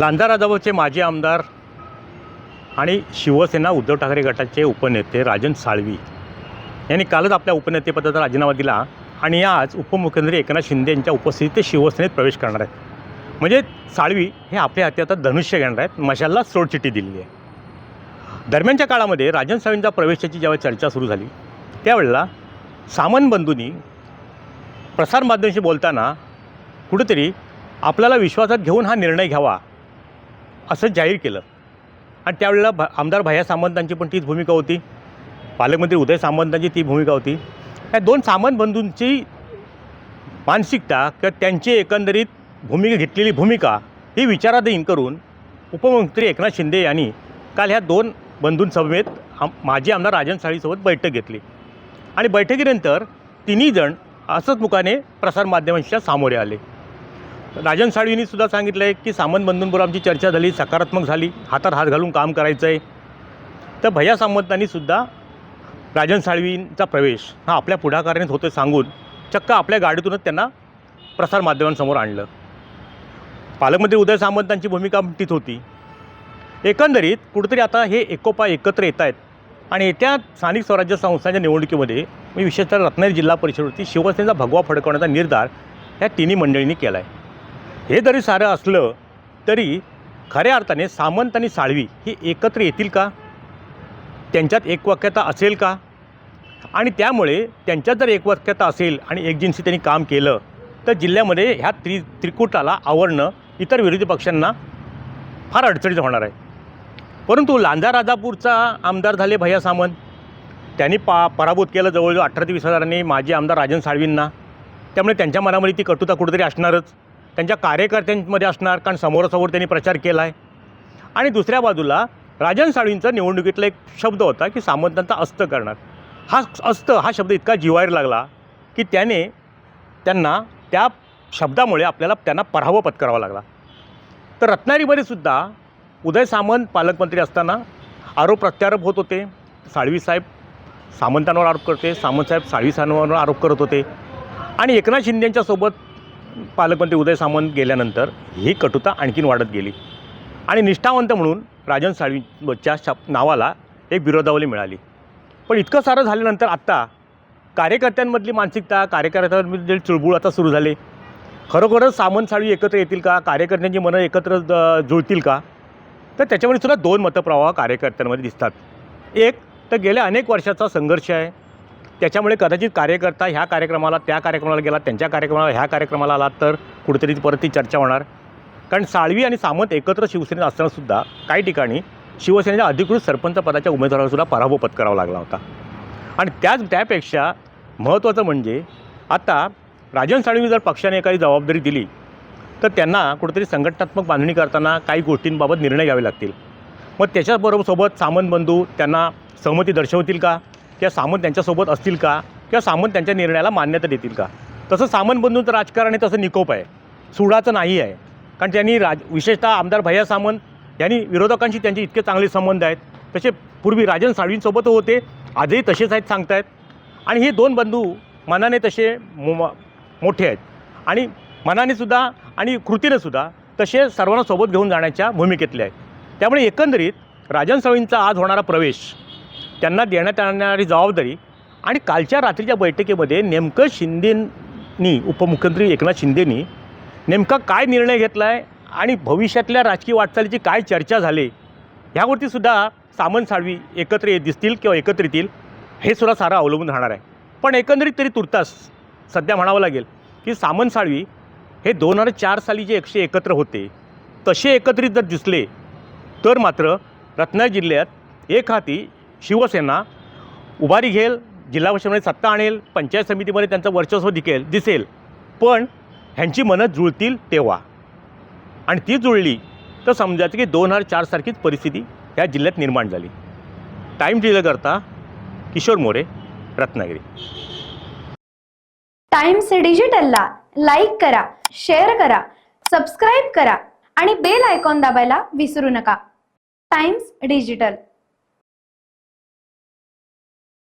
लांजा राजाभाऊचे माजी आमदार आणि शिवसेना उद्धव ठाकरे गटाचे उपनेते राजन साळवी यांनी कालच आपल्या उपनेतेपदाचा राजीनामा दिला आणि आज उपमुख्यमंत्री एकनाथ शिंदे यांच्या उपस्थितीत ते शिवसेनेत प्रवेश करणार आहेत। म्हणजे साळवी हे आपल्या हाती आता धनुष्य घेणार आहेत, मशालला सोडचिठ्ठी दिलेली आहे। दरम्यानच्या काळामध्ये राजन साळवींच्या प्रवेशाची जेव्हा चर्चा सुरू झाली त्यावेळेला सामंत बंधूंनी प्रसारमाध्यमांशी बोलताना कुठेतरी आपल्याला विश्वासात घेऊन हा निर्णय घ्यावा असं जाहीर केलं आणि त्यावेळेला आमदार भैया सामंतांची पण तीच भूमिका होती, पालकमंत्री उदय सामंतांची ती भूमिका होती। या दोन सामंत बंधूंची मानसिकता किंवा त्यांची एकंदरीत घेतलेली भूमिका ही विचाराधीन करून उपमुख्यमंत्री एकनाथ शिंदे यांनी काल ह्या दोन बंधूंसमवेत माजी आमदार राजन साळवीसोबत बैठक घेतली आणि बैठकीनंतर तिन्ही जण असंच मुखाने प्रसारमाध्यमांच्या सामोरे आले। राजन साळवींनी सुद्धा सांगितलं आहे की सामंत बंधूंबरोबर आमची चर्चा झाली, सकारात्मक झाली, हातात हात घालून काम करायचं आहे। तर भैया सामंतांनी सुद्धा राजन साळवींचा प्रवेश हा आपल्या पुढाकारानेच होतं सांगून चक्क आपल्या गाडीतूनच त्यांना प्रसारमाध्यमांसमोर आणलं। पालकमंत्री उदय सामंतांची भूमिका तीच होती। एकंदरीत कुठेतरी आता हे एकोपा एकत्र येत आहेत आणि येत्या स्थानिक स्वराज्य संस्थांच्या निवडणुकीमध्ये विशेषतः रत्नागिरी जिल्हा परिषदेवरती शिवसेनेचा भगवा फडकवण्याचा निर्धार या तिन्ही मंडळींनी केला आहे। हे जरी सारं असलं तरी खऱ्या अर्थाने सामंत आणि साळवी हे एकत्र येतील का, त्यांच्यात एकवाक्यता असेल का, आणि त्यामुळे त्यांच्यात जर एकवाक्यता असेल आणि एकजिन्सी त्यांनी काम केलं तर जिल्ह्यामध्ये ह्या त्रिकुटाला आवरणं इतर विरोधी पक्षांना फार अडचणीचं होणार आहे। परंतु लांजा राजापूरचा आमदार झाले भैया सामंत, त्यांनी पराभूत केलं जवळजवळ 18 ते 20 हजारांनी माजी आमदार राजन साळवींना। त्यामुळे त्यांच्या मनामध्ये ती कटुता कुठेतरी असणारच, त्यांच्या कार्यकर्त्यांमध्ये असणार, कारण समोरासमोर त्यांनी प्रचार केला आहे। आणि दुसऱ्या बाजूला राजन साळवींचा निवडणुकीतला एक शब्द होता की सामंतांचा अस्त करणार। हा शब्द इतका जिव्हायला लागला की त्यांना त्या शब्दामुळे त्यांना पराभव पत्करावा लागला। तर रत्नागिरीमध्ये सुद्धा उदय सामंत पालकमंत्री असताना आरोप प्रत्यारोप होत होते। साळवी साहेब सामंतांवर आरोप करते, सामंत साहेब साळवी साहेबांवर आरोप करत होते आणि एकनाथ शिंदेंच्या सोबत पालकमंत्री उदय सामंत गेल्यानंतर ही कटुता आणखीन वाढत गेली आणि निष्ठावंत म्हणून राजन साळवींच्या नावाला एक विरोधावली मिळाली। पण इतकं सारं झाल्यानंतर आत्ता कार्यकर्त्यांमधली मानसिकता, कार्यकर्त्यांमधील चुळबुळ आता सुरू झाले। खरोखरच सामंत साळवी एकत्र येतील का, कार्यकर्त्यांची मनं एकत्र जुळतील का, तर त्याच्यामध्ये सुद्धा दोन मतप्रवाह कार्यकर्त्यांमध्ये दिसतात। एक तर गेल्या अनेक वर्षाचा संघर्ष आहे, त्याच्यामुळे कदाचित कार्यकर्ता ह्या कार्यक्रमाला त्या कार्यक्रमाला गेला, त्यांच्या कार्यक्रमाला ह्या कार्यक्रमाला आला तर कुठेतरी परत ती चर्चा होणार। कारण साळवी आणि सामंत एकत्र शिवसेनेत असतानासुद्धा काही ठिकाणी शिवसेनेच्या अधिकृत सरपंच पदाच्या उमेदवारालासुद्धा पराभव पत्करावा लागला होता। आणि त्यापेक्षा महत्त्वाचं म्हणजे आता राजन साळवी जर पक्षाने एखादी जबाबदारी दिली तर त्यांना कुठेतरी संघटनात्मक बांधणी करताना काही गोष्टींबाबत निर्णय घ्यावे लागतील। मग त्याच्याबरोबर सामंत बंधू त्यांना सहमती दर्शवतील का, किंवा सामंत त्यांच्यासोबत असतील का, किंवा सामंत त्यांच्या निर्णयाला मान्यता देतील का। तसं सामंत बंधूंचं राजकारण आहे तसं निकोप आहे, सुडाचं नाही आहे। कारण त्यांनी विशेषतः आमदार भैया सामंत यांनी विरोधकांशी त्यांचे इतके चांगले संबंध आहेत, तसे पूर्वी राजन साळवींसोबत होते, आजही तसेच आहेत सांगतायत। आणि हे दोन बंधू मनाने तसे मोठे आहेत आणि मनानेसुद्धा आणि कृतीनेसुद्धा तसे सर्वांना सोबत घेऊन जाण्याच्या भूमिकेतले आहेत। त्यामुळे एकंदरीत राजन साळवींचा आज होणारा प्रवेश, त्यांना देण्यात येणारी जबाबदारी आणि कालच्या रात्रीच्या बैठकीमध्ये नेमकं शिंदेंनी, उपमुख्यमंत्री एकनाथ शिंदेंनी नेमका काय निर्णय घेतला आहे आणि भविष्यातल्या राजकीय वाटचालीची काय चर्चा झाली ह्यावरती सुद्धा सामंत साळवी एकत्र दिसतील किंवा एकत्र येतील हे सुद्धा सारं अवलंबून राहणार आहे। पण एकंदरीत तरी तुर्तास सध्या म्हणावं लागेल की सामंत साळवी हे 2004 साली जे एकत्र होते तसे एकत्रित जर दिसले तर मात्र रत्नागिरी जिल्ह्यात एक हाती शिवसेना उभारी घेईल, जिल्हा परिषदेमध्ये सत्ता आणेल, पंचायत समितीमध्ये त्यांचं वर्चस्व दिसेल। पण ह्यांची मनं जुळतील तेव्हा, आणि ती जुळली तर समजायचं की 2004 सारखीच परिस्थिती ह्या जिल्ह्यात निर्माण झाली। टाईम डिजिटलकरता किशोर मोरे, रत्नागिरी। टाइम्स डिजिटलला लाईक करा, शेअर करा, सबस्क्राईब करा आणि बेल आयकॉन दाबायला विसरू नका। Times digital.